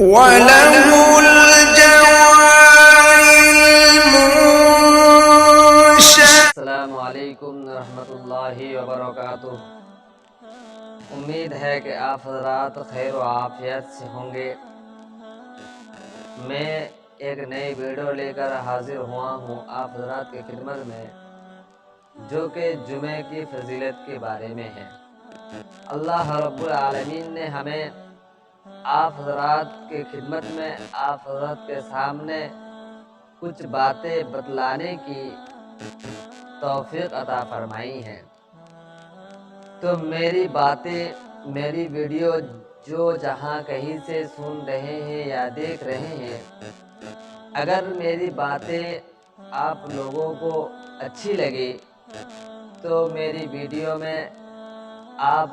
وَلَهُ الْجَوَارِ الْمُنشَآتُ. السلام علیکم ورحمۃ اللہ وبرکاتہ۔ امید ہے کہ آپ حضرات خیر و عافیت سے ہوں گے۔ میں ایک نئی ویڈیو لے کر حاضر ہوا ہوں آپ حضرات کی خدمت میں، جو کہ جمعے کی فضیلت کے بارے میں ہے۔ اللہ رب العالمین نے ہمیں آپ حضرات کی خدمت میں، آپ حضرات کے سامنے کچھ باتیں بتلانے کی توفیق عطا فرمائی ہے۔ تو میری باتیں، میری ویڈیو جو جہاں کہیں سے سن رہے ہیں یا دیکھ رہے ہیں، اگر میری باتیں آپ لوگوں کو اچھی لگی تو میری ویڈیو میں آپ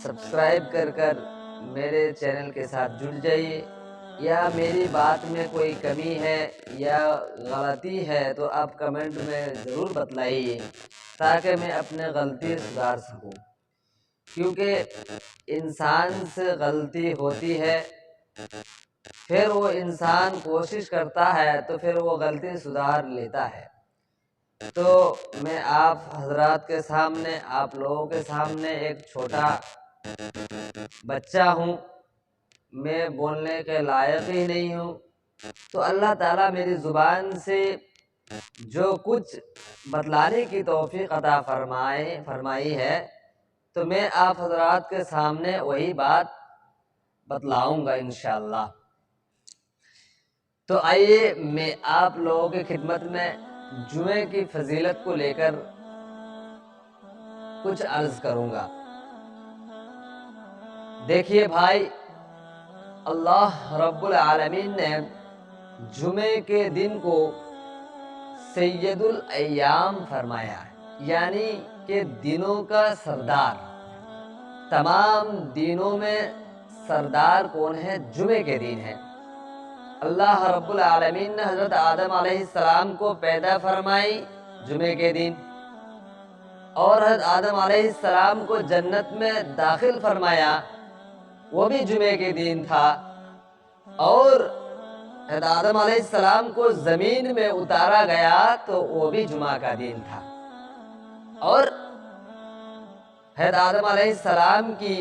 سبسکرائب کر میرے چینل کے ساتھ جڑ جائیے، یا میری بات میں کوئی کمی ہے یا غلطی ہے تو آپ کمنٹ میں ضرور بتلائیے، تاکہ میں اپنے غلطی سدھار سکوں۔ کیونکہ انسان سے غلطی ہوتی ہے، پھر وہ انسان کوشش کرتا ہے تو پھر وہ غلطی سدھار لیتا ہے۔ تو میں آپ حضرات کے سامنے، آپ لوگوں کے سامنے ایک چھوٹا بچہ ہوں، میں بولنے کے لائق ہی نہیں ہوں۔ تو اللہ تعالیٰ میری زبان سے جو کچھ بتلانے کی توفیق عطا فرمائی ہے، تو میں آپ حضرات کے سامنے وہی بات بتلاؤں گا انشاءاللہ۔ تو آئیے میں آپ لوگوں کی خدمت میں جمعے کی فضیلت کو لے کر کچھ عرض کروں گا۔ دیکھیے بھائی، اللہ رب العالمین نے جمعے کے دن کو سید الایام فرمایا ہے، یعنی کہ دنوں کا سردار۔ تمام دنوں میں سردار کون ہے؟ جمعے کے دن ہے۔ اللہ رب العالمین نے حضرت آدم علیہ السلام کو پیدا فرمائی جمعے کے دن، اور حضرت آدم علیہ السلام کو جنت میں داخل فرمایا، وہ بھی جمعے کے دن تھا۔ اور حضرت آدم علیہ السلام کو زمین میں اتارا گیا تو وہ بھی جمعہ کا دن تھا۔ اور حضرت آدم علیہ السلام کی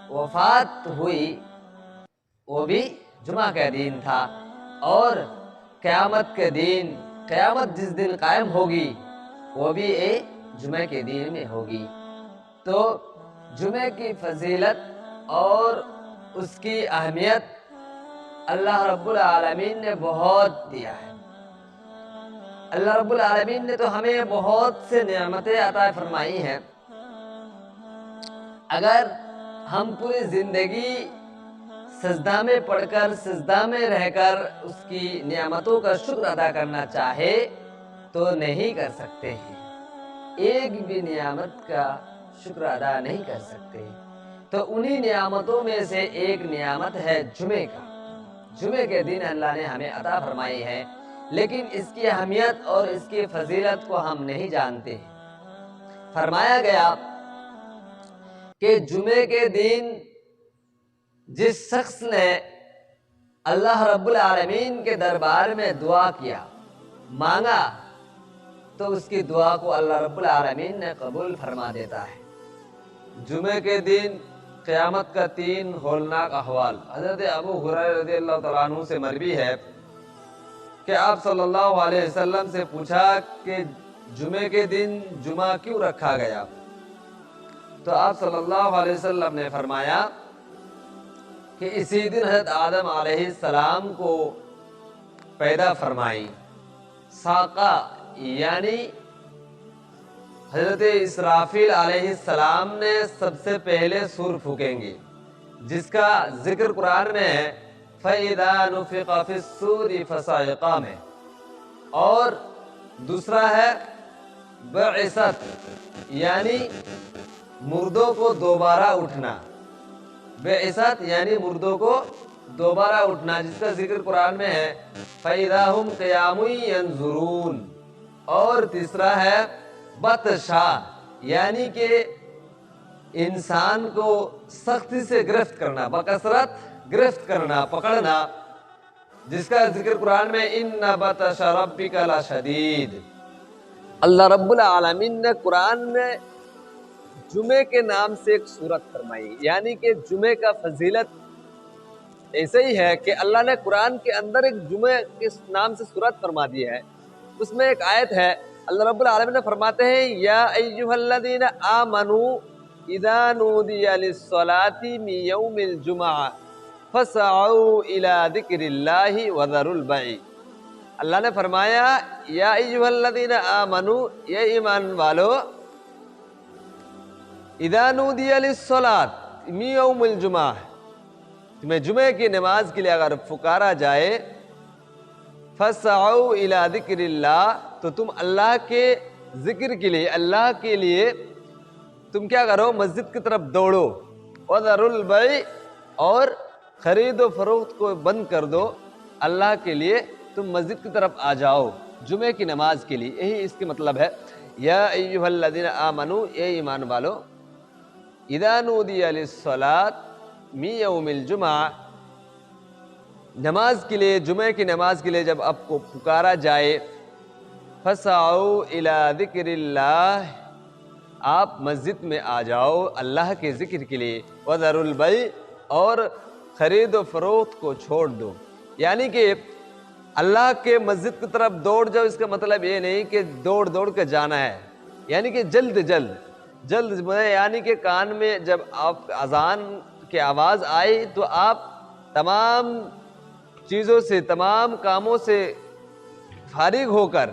وفات ہوئی، وہ بھی جمعہ کا دن تھا۔ اور قیامت کے دن، قیامت جس دن قائم ہوگی، وہ بھی ایک جمعہ کے دن میں ہوگی۔ تو جمعہ کی فضیلت اور اس کی اہمیت اللہ رب العالمین نے بہت دیا ہے۔ اللہ رب العالمین نے تو ہمیں بہت سے نعمتیں عطا فرمائی ہیں۔ اگر ہم پوری زندگی سجدہ میں پڑھ کر، سجدہ میں رہ کر اس کی نعمتوں کا شکر ادا کرنا چاہے تو نہیں کر سکتے ہیں، ایک بھی نعمت کا شکر ادا نہیں کر سکتے۔ تو انہی نعمتوں میں سے ایک نعمت ہے جمعے کا۔ جمعے کے دن اللہ نے ہمیں عطا فرمائی ہے، لیکن اس کی اہمیت اور اس کی فضیلت کو ہم نہیں جانتے۔ فرمایا گیا کہ جمعے کے دن جس شخص نے اللہ رب العالمین کے دربار میں دعا کیا، مانگا، تو اس کی دعا کو اللہ رب العالمین نے قبول فرما دیتا ہے۔ جمعے کے دن قیامت کا 3 ہولناک احوال۔ حضرت ابو ہریرہ رضی اللہ تعالیٰ عنہ سے مروی ہے کہ آپ صلی اللہ علیہ وسلم سے پوچھا کہ جمعے کے دن جمعہ کیوں رکھا گیا؟ تو آپ صلی اللہ علیہ وسلم نے فرمایا کہ اسی دن حضرت آدم علیہ السلام کو پیدا فرمائی۔ ساقہ یعنی حضرت اسرافیل علیہ السلام نے سب سے پہلے سور پھونکیں گے، جس کا ذکر قرآن میں ہے فَإِذَا نُفِخَ فِي الصُّورِ فَصَعِقَ میں۔ اور دوسرا ہے بعثت، یعنی مردوں کو دوبارہ اٹھنا۔ بعثت یعنی مردوں کو دوبارہ اٹھنا، جس کا ذکر قرآن میں ہے فَإِذَا هُمْ قِيَامٌ يَنظُرُونَ۔ اور تیسرا ہے بطشا، یعنی کہ انسان کو سختی سے گرفت کرنا، بکثرت گرفت کرنا، پکڑنا، جس کا ذکر قرآن میں اِنَّ بَطْشَ رَبِّكَ لَشَدِيدٌ۔ اللہ رب العالمین نے قرآن میں جمعے کے نام سے ایک سورت فرمائی، یعنی کہ جمعے کا فضیلت ایسے ہی ہے کہ اللہ نے قرآن کے اندر ایک جمعے کے نام سے سورت فرما دی ہے۔ اس میں ایک آیت ہے، اللہ رب العالمین نے فرماتے ہیں یا ایھا الذین آمنوا اذا نودی للصلاۃ من یوم الجمعہ فسعوا الی ذکر اللہ وذروا البیع۔ اللہ نے فرمایا یا ایھا الذین آمنوا، یہ ایمان والو، اذا نودی للصلاۃ من یوم الجمعہ، تمہیں جمعے کی نماز کے لیے اگر پکارا جائے، فسعوا الی ذکر اللہ، تو تم اللہ کے ذکر کے لیے، اللہ کے لیے تم کیا کرو؟ مسجد کی طرف دوڑو۔ وذروا البیع، اور خرید و فروخت کو بند کر دو، اللہ کے لیے تم مسجد کی طرف آ جاؤ جمعے کی نماز کے لیے۔ یہی اس کے مطلب ہے یا ایھا الذین آمنوا، اے ایمان والو، اذا نودی للصلاۃ من یوم الجمعہ، نماز کے لیے، جمعے کی نماز کے لیے جب آپ کو پکارا جائے، فسعوا الی ذکر اللہ، آپ مسجد میں آ جاؤ اللہ کے ذکر کے لیے، وذروا البیع، اور خرید و فروخت کو چھوڑ دو۔ یعنی کہ اللہ کے مسجد کی طرف دوڑ جاؤ، اس کا مطلب یہ نہیں کہ دوڑ دوڑ کے جانا ہے، یعنی کہ جلد یعنی کہ کان میں جب آپ اذان کی آواز آئی تو آپ تمام چیزوں سے، تمام کاموں سے فارغ ہو کر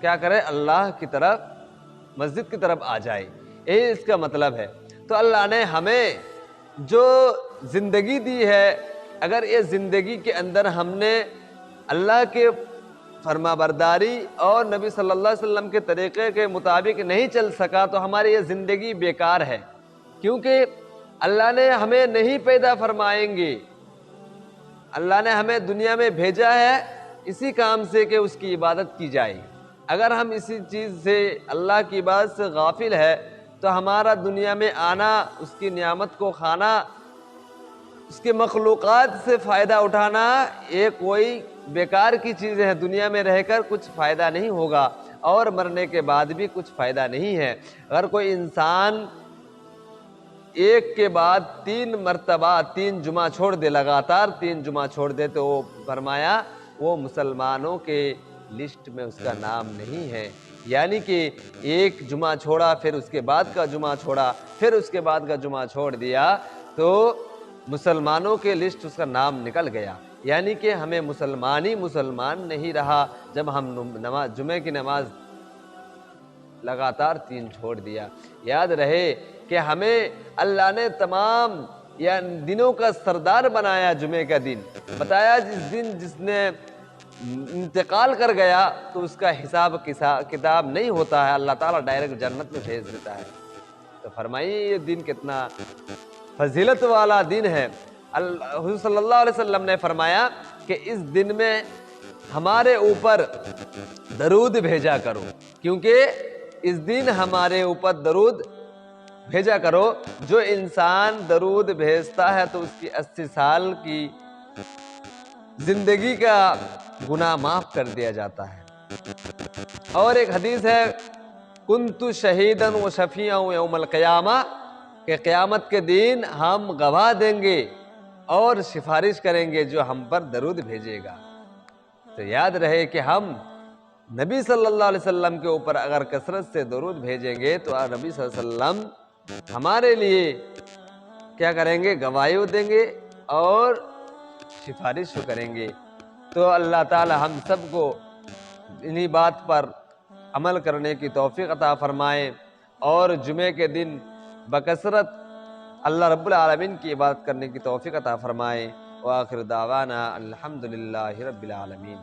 کیا کرے؟ اللہ کی طرف، مسجد کی طرف آ جائے، یہی اس کا مطلب ہے۔ تو اللہ نے ہمیں جو زندگی دی ہے، اگر یہ زندگی کے اندر ہم نے اللہ کے فرما برداری اور نبی صلی اللہ علیہ وسلم کے طریقے کے مطابق نہیں چل سکا تو ہماری یہ زندگی بیکار ہے، کیونکہ اللہ نے ہمیں نہیں پیدا فرمائیں گے، اللہ نے ہمیں دنیا میں بھیجا ہے اسی کام سے کہ اس کی عبادت کی جائے۔ اگر ہم اسی چیز سے، اللہ کی عبادت سے غافل ہے تو ہمارا دنیا میں آنا، اس کی نعمت کو کھانا، اس کے مخلوقات سے فائدہ اٹھانا، یہ کوئی بیکار کی چیز ہے۔ دنیا میں رہ کر کچھ فائدہ نہیں ہوگا اور مرنے کے بعد بھی کچھ فائدہ نہیں ہے۔ اگر کوئی انسان ایک کے بعد 3 مرتبہ 3 جمعہ چھوڑ دے، لگاتار 3 جمعہ چھوڑ دے، تو وہ فرمایا وہ مسلمانوں کے لسٹ میں اس کا نام نہیں ہے۔ یعنی کہ ایک جمعہ چھوڑا، پھر اس کے بعد کا جمعہ چھوڑا، پھر اس کے بعد کا جمعہ چھوڑ دیا، تو مسلمانوں کے لسٹ اس کا نام نکل گیا۔ یعنی کہ ہمیں مسلمان نہیں رہا جب ہم جمعے کی نماز لگاتار 3 چھوڑ دیا۔ یاد رہے کہ ہمیں اللہ نے تمام دنوں کا سردار بنایا، جمعے کا دن بتایا، جس دن جس نے انتقال کر گیا تو اس کا حساب کتاب نہیں ہوتا ہے، اللہ تعالیٰ ڈائریکٹ جنت میں بھیج دیتا ہے۔ تو فرمائیے یہ دن کتنا فضیلت والا دن ہے۔ حضور صلی اللہ علیہ وسلم نے فرمایا کہ اس دن میں ہمارے اوپر درود بھیجا کرو، کیونکہ اس دن ہمارے اوپر درود بھیجا کرو۔ جو انسان درود بھیجتا ہے تو اس کی 80 سال کی زندگی کا گناہ معاف کر دیا جاتا ہے۔ اور ایک حدیث ہے، کنت شہیداً و شفیعاً یوم القیامہ، کہ قیامت کے دن ہم گواہ دیں گے اور سفارش کریں گے جو ہم پر درود بھیجے گا۔ تو یاد رہے کہ ہم نبی صلی اللہ علیہ وسلم کے اوپر اگر کثرت سے درود بھیجیں گے تو نبی صلی اللہ علیہ وسلم ہمارے لیے کیا کریں گے؟ گواہی دیں گے اور سفارش کریں گے۔ تو اللہ تعالی ہم سب کو انہی بات پر عمل کرنے کی توفیق عطا فرمائے اور جمعے کے دن بکثرت اللہ رب العالمین کی عبادت کرنے کی توفیق عطا فرمائے۔ وآخر دعوانا الحمدللہ رب العالمین۔